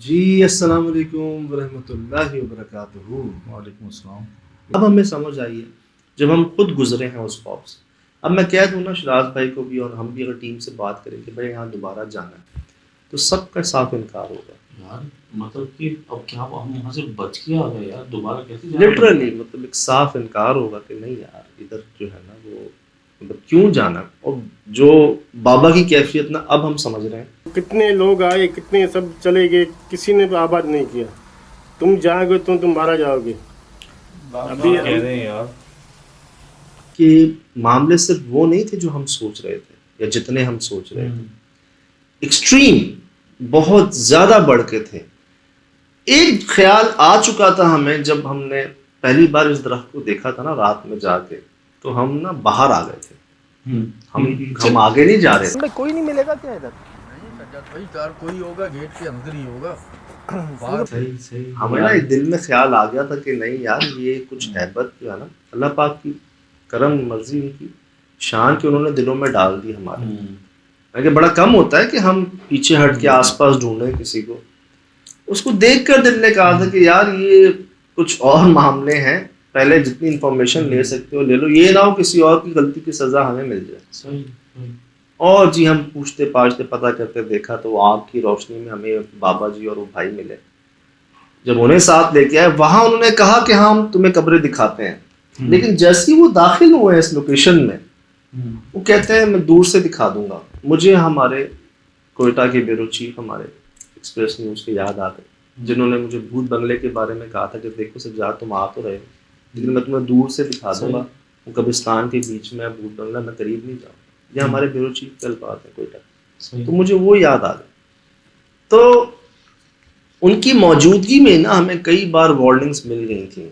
جی السلام علیکم ورحمۃ اللہ وبرکاتہ. وعلیکم السلام. اب ہمیں سمجھ آئی ہے جب ہم خود گزرے ہیں اس خوف سے. اب میں کہہ دوں نا شراز بھائی کو بھی اور ہم بھی اگر ٹیم سے بات کریں کہ بھائی یہاں دوبارہ جانا ہے تو سب کا صاف انکار ہوگا. یار مطلب کہ اب کیا ہم وہاں سے بچ کے آ گئے یار, دوبارہ کیسے جانا؟ لٹرلی مطلب ایک صاف انکار ہوگا کہ نہیں یار ادھر جو ہے نا وہ مطلب کیوں جانا. اور جو بابا کی کیفیت نا اب ہم سمجھ رہے ہیں. کتنے لوگ آئے, کتنے سب چلے گئے, کسی نے آباد نہیں کیا. تم جاؤ گے تو تم مارا جاؤ گے. ابھی کہہ رہے ہیں یار کہ معاملے صرف وہ نہیں تھے جو ہم سوچ رہے تھے یا جتنے ہم سوچ رہے تھے. ایکسٹریم بہت زیادہ بڑھ کے تھے. ایک خیال آ چکا تھا ہمیں جب ہم نے پہلی بار اس درخت کو دیکھا تھا نا رات میں جا کے, تو ہم نا باہر آ گئے تھے. ہم آگے نہیں جا رہے تھے. کوئی نہیں ملے گا کیا ادھر؟ بھائی کار کوئی ہوگا گیٹ کے اندر ہی ہوگا. صحیح ہمیں نا ایک دل میں خیال آ گیا تھا کہ نہیں یار یہ کچھ ہیبت جو ہے نا اللہ پاک کی کرم مرضی ان کی شان کی انہوں نے دلوں میں ڈال دی ہمارے. کہ بڑا کم ہوتا ہے کہ ہم پیچھے ہٹ کے آس پاس ڈھونڈیں کسی کو. اس کو دیکھ کر دل نے کہا تھا کہ یار یہ کچھ اور معاملے ہیں, پہلے جتنی انفارمیشن لے سکتے ہو لے لو, یہ نہ ہو کسی اور کی غلطی کی سزا ہمیں مل جائے. اور جی ہم پوچھتے پاچھتے پتہ کرتے دیکھا تو وہ آنکھ کی روشنی میں ہمیں بابا جی اور وہ بھائی ملے. جب انہیں ساتھ لے کے آئے وہاں انہوں نے کہا کہ ہم تمہیں قبریں دکھاتے ہیں, لیکن جیسے ہی وہ داخل ہوئے اس لوکیشن میں وہ کہتے ہیں میں دور سے دکھا دوں گا. مجھے ہمارے کوئٹہ کے بیورو چیف ہمارے ایکسپریس نیوز کے یاد آتے جنہوں نے مجھے بھوت بنگلے کے بارے میں کہا تھا کہ دیکھو سجاد تم آ تو رہے ہو لیکن میں تمہیں دور سے دکھا دوں گا, وہ قبرستان کے بیچ میں بھوت بنگلہ میں قریب نہیں جاؤں. یہ ہمارے بیورو چیف کے الفاظ ہیں کوئٹہ. تو مجھے وہ یاد آ گئے. تو ان کی موجودگی میں نا ہمیں کئی بار وارننگز مل گئی تھیں.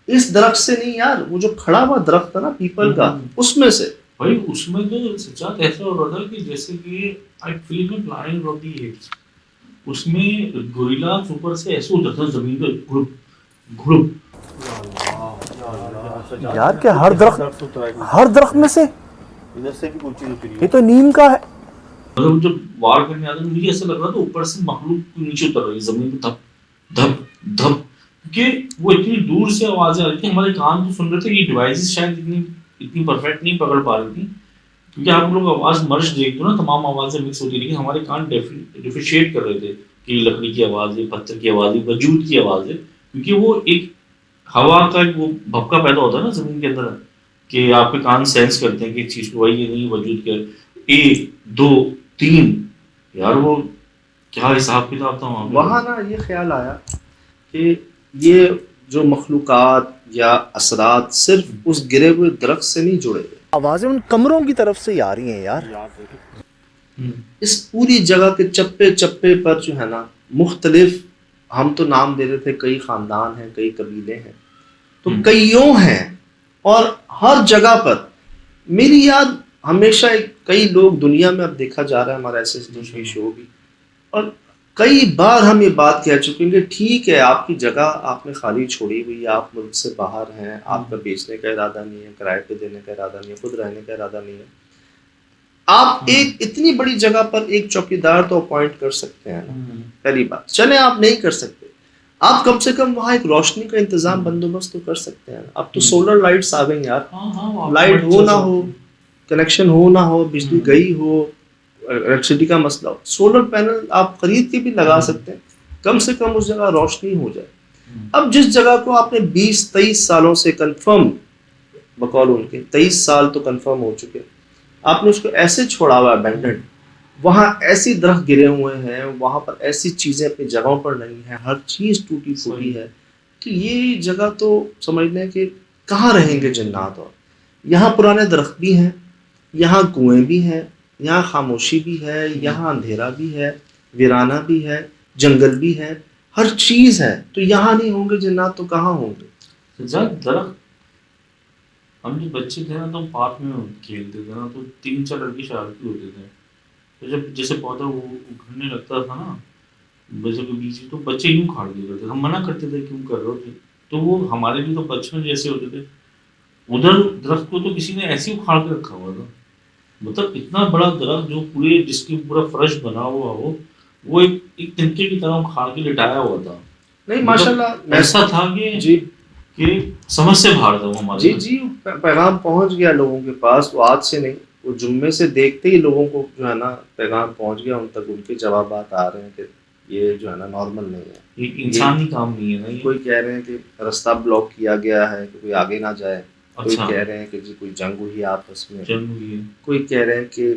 اس درخت سے نہیں یار, وہ جو کھڑا ہوا درخت تھا نا پیپل کا, اس میں سے بھائی اس میں تو سچات ایسا ہو رہا تھا کہ جیسے کہ آئی فیل میں پلاننگ ہوتی ہے, اس میں گوریلا اوپر سے ایسے ہوتا تھا زمین پہ گھڑپ گھڑپ. یار کیا ہر درخت میں سے یہ تو نیم کا ہے. مطلب جب وار کرنے آتا مجھے ایسا لگ رہا تھا اوپر سے مخلوق نیچے اتر رہی ہے زمین پہ دھپ دھپ دھپ, کیونکہ وہ اتنی دور سے آوازیں آ رہی تھی. ہمارے کان تو سن رہے تھے, یہ ڈیوائسز شاید اتنی پرفیکٹ نہیں پکڑ پا رہی تھی کیونکہ آپ لوگ آواز مرج دیکھتے ہو نا تمام آوازیں مکس ہوتی, لیکن ہمارے کان ڈیفریشیٹ کر رہے تھے کہ لکڑی کی آواز ہے, پتھر کی آواز ہے, وجود کی آواز ہے, کیونکہ وہ ایک ہوا کا وہ بھپکا پیدا ہوتا ہے نا زمین کے اندر کہ آپ کے کان سینس کرتے ہیں کہ ایک چیز کو بھائی یہ نہیں وجود کے 1 2 3. یار وہ کیا حساب کتاب تھا وہاں نا یہ خیال آیا کہ یہ جو مخلوقات یا اثرات صرف اس گرے ہوئے درخت سے نہیں جڑے ہوئے, آوازیں ان کمروں کی طرف سے آ رہی ہیں یار. اس پوری جگہ کے چپے چپے پر جو ہے نا مختلف, ہم تو نام دے رہے تھے کئی خاندان ہیں, کئی قبیلے ہیں, تو کئیوں ہیں. اور ہر جگہ پر میری یاد ہمیشہ کئی لوگ دنیا میں اب دیکھا جا رہا ہے, ہمارا ایس ایس ڈی کی شو بھی, اور کئی بار ہم یہ بات کہہ چکے ہیں کہ ٹھیک ہے آپ کی جگہ آپ نے خالی چھوڑی ہوئی ہے, آپ ملک سے باہر ہیں, آپ کا بیچنے کا ارادہ نہیں ہے, کرائے پہ دینے کا ارادہ نہیں ہے, خود رہنے کا ارادہ نہیں ہے. آپ ایک اتنی بڑی جگہ پر ایک چوکیدار تو اپوائنٹ کر سکتے ہیں نا, پہلی بات. چلے آپ نہیں کر سکتے, آپ کم سے کم وہاں ایک روشنی کا انتظام بندوبست تو کر سکتے ہیں. اب تو سولر لائٹس آ گئی یار, لائٹ ہو نہ ہو, کنیکشن ہو نہ ہو, بجلی گئی ہو, الیکٹریسٹی کا مسئلہ ہو, سولر پینل آپ خرید کے بھی لگا سکتے ہیں, کم سے کم اس جگہ روشنی ہو جائے. اب جس جگہ کو آپ نے 20-23 سالوں سے کنفرم, بقول ان کے 23 سال تو کنفرم ہو چکے, آپ نے اس کو ایسے چھوڑا ہوا ابینڈنڈ, وہاں ایسی درخت گرے ہوئے ہیں, وہاں پر ایسی چیزیں اپنی جگہوں پر نہیں ہیں, ہر چیز ٹوٹی پھوٹی ہے, کہ یہ جگہ تو سمجھ لیں کہ کہاں رہیں گے جنات. اور یہاں پرانے درخت بھی ہیں, یہاں کنویں بھی ہیں, یہاں خاموشی بھی ہے, یہاں اندھیرا بھی ہے, ویرانہ بھی ہے, جنگل بھی ہے, ہر چیز ہے. تو یہاں نہیں ہوں گے جنات تو کہاں ہوں گے؟ درخت ہم جو بچے تھے نا تو پارک میں کھیلتے تھے نا, تو 3-4 لڑکی شرارتی ہوتے تھے, تو جب جیسے پودا وہ اگھنے لگتا تھا نا بچوں کے بیچ, تو بچے یوں کھاڑ دیا کرتے تھے. ہم منع کرتے تھے کیوں کر رہے ہو, تو وہ ہمارے بھی تو بچپن جیسے ہوتے تھے. ادھر درخت کو تو کسی نے ایسے ہی اکھاڑ کے رکھا ہوا تھا, مطلب اتنا بڑا درخت جو پورے جس کی پورا فرش بنا ہوا ہو, وہ ایک تنکے کی طرح کھاڑ کے لٹایا ہوا تھا. نہیں ماشاءاللہ ایسا تھا کہ جی سمجھ سے باہر تھا وہ ہمارے. جی پیغام پہنچ گیا لوگوں کے پاس. وہ آج سے نہیں، وہ جمعے سے دیکھتے ہی لوگوں کو جو ہے نا پیغام پہنچ گیا ان تک. ان کے جوابات آ رہے ہیں کہ یہ جو ہے نا نارمل نہیں ہے، ایک انسانی کام نہیں ہے نا یہ. کوئی کہہ رہے ہیں کہ رستہ بلاک کیا گیا ہے کہ کوئی آگے نہ جائے، کوئی اچھا کہہ رہے ہیں کہ جی کوئی جنگ ہوئی آپس میں، جنگ ہوئی ہے. کوئی کہہ رہے ہیں کہ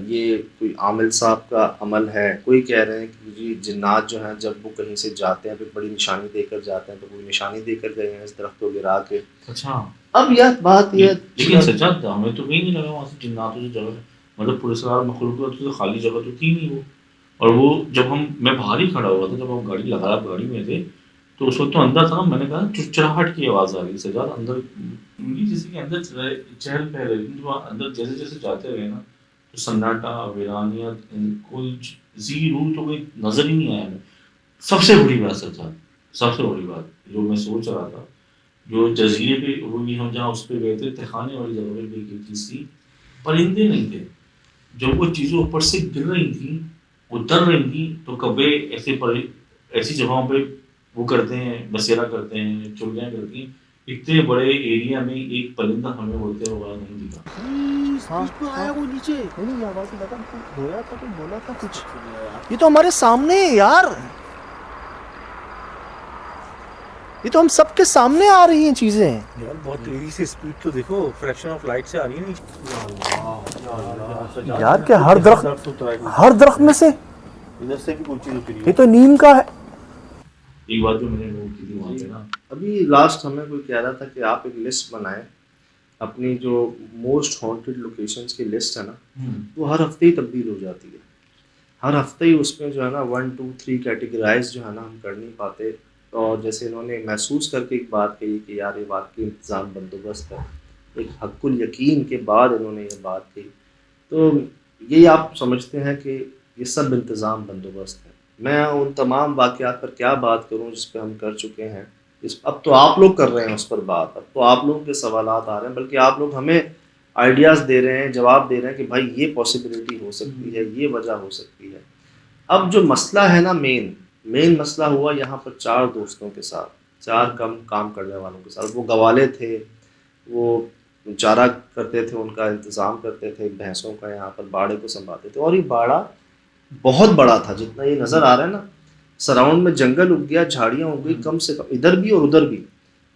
یہ کوئی عامل صاحب کا عمل ہے، کوئی کہہ رہے ہیں کہ جی جنات جو ہیں جب وہ کہیں سے جاتے ہیں پھر بڑی نشانی دے کر جاتے ہیں، تو کوئی نشانی دے کر گئے ہیں اس درخت کو گرا کے. اچھا اب یہ بات یہ لیکن سجاد ہمیں تو کہیں نہیں لگا وہاں سے جناتوں سے جگہ، مطلب پورے سوار مخلوق تو خالی جگہ تو تھی نہیں وہ. اور وہ جب میں باہر ہی کھڑا ہوا تھا، جب ہم گاڑی لگایا گاڑی میں تھے تو اس وقت تو اندر تھا. میں نے کہا چرچراہٹ کی آواز آ رہی سجاد اندر، جیسے کہ اندر چہل پہل رہی. اندر جیسے جیسے جاتے رہے نا تو سناٹا ویرانیت، کوئی زی روح تو کوئی نظر ہی نہیں آیا ہمیں. سب سے بڑی بات سجاد، سب سے بڑی بات جو میں سوچ رہا تھا، جو جزیرے پہ وہ بھی ہم جہاں اس پہ گئے تھے تہخانے والی جگہ پہ بھی ایک چیز تھی، پرندے نہیں تھے. جب وہ چیزیں اوپر سے گر رہی تھیں اتر رہی تھیں تو کبے ایسی جگہوں پہ وہ کرتے ہیں، بسیرا کرتے ہیں، چڑیاں کرتی ہیں. اتنے بڑے ایریا میں ایک پرندہ ہمیں ہوتے ہوا نہیں دکھا. یہ تو ہمارے سامنے ہے یار، یہ تو ہم سب کے سامنے آ رہی ہیں چیزیں یار. بہت تیزی سے اسپیڈ تو دیکھو، فریکشن آف لائٹ سے آ رہی ہے نہیں یار. کہ ہر درخت میں سے ادھر سے بھی کوئی چیز اتری یہ تو نیم کا ہے. ایک بات جو میں نے نوٹ کی تھی وہاں پہ نا، ابھی لاسٹ ہمیں کوئی کہہ رہا تھا کہ آپ ایک لسٹ بنائیں اپنی جو موسٹ ہانٹیڈ لوکیشنز کی لسٹ ہے نا، وہ ہر ہفتے ہی تبدیل ہو جاتی ہے. ہر ہفتے ہی اس میں جو ہے نا 1 2 3 کیٹیگرائز جو ہے نا ہم کر نہیں پاتے. اور جیسے انہوں نے محسوس کر کے ایک بات کہی کہ یار یہ واقعی انتظام بندوبست ہے، ایک حق الیقین کے بعد انہوں نے یہ بات کہی. تو یہی آپ سمجھتے ہیں کہ یہ سب انتظام بندوبست ہے. میں ان تمام واقعات پر کیا بات کروں جس پہ ہم کر چکے ہیں. اب تو آپ لوگ کر رہے ہیں اس پر بات، اب تو آپ لوگوں کے سوالات آ رہے ہیں، بلکہ آپ لوگ ہمیں آئیڈیاز دے رہے ہیں، جواب دے رہے ہیں کہ بھائی یہ پاسبلٹی ہو سکتی ہے، یہ وجہ ہو سکتی ہے. اب جو مسئلہ ہے نا مین مسئلہ ہوا یہاں پر 4 دوستوں کے ساتھ، 4 کام کرنے والوں کے ساتھ. وہ گوالے تھے، وہ چارہ کرتے تھے، ان کا انتظام کرتے تھے، بھینسوں کا یہاں پر باڑے کو سنبھالتے تھے. اور یہ باڑا بہت بڑا تھا، جتنا یہ نظر آ رہا ہے نا، سراؤنڈ میں جنگل اگ گیا، جھاڑیاں اگ گئی کم سے کم ادھر بھی اور ادھر بھی.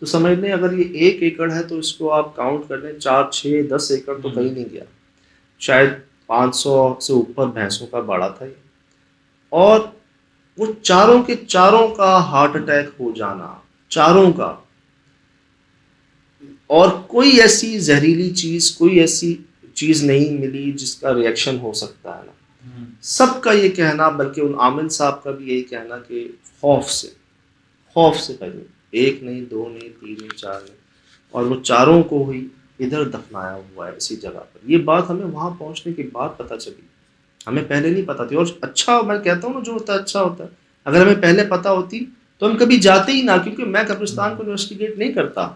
تو سمجھ لیں اگر یہ 1 ایکڑ ہے تو اس کو آپ کاؤنٹ کر لیں 4 6 10 ایکڑ تو کہیں نہیں گیا، شاید 500 سے اوپر بھینسوں کا باڑا تھا یہ. اور وہ چاروں کے چاروں کا ہارٹ اٹیک ہو جانا، چاروں کا. اور کوئی ایسی زہریلی چیز، کوئی ایسی چیز نہیں ملی جس کا ریئیکشن ہو سکتا ہے نا. سب کا یہ کہنا، بلکہ ان عامل صاحب کا بھی یہی کہنا کہ خوف سے پہلے 1 نہیں 2 نہیں 3 نہیں 4 نہیں، اور وہ چاروں کو ہوئی ادھر دفنایا ہوا ہے اسی جگہ پر. یہ بات ہمیں وہاں پہنچنے کے بعد پتہ چلی، ہمیں پہلے نہیں پتہ تھی. اور اچھا، میں کہتا ہوں نا جو ہوتا ہے اچھا ہوتا ہے. اگر ہمیں پہلے پتہ ہوتی تو ہم کبھی جاتے ہی نہ، کیونکہ میں قبرستان کو انویسٹیگیٹ نہیں کرتا.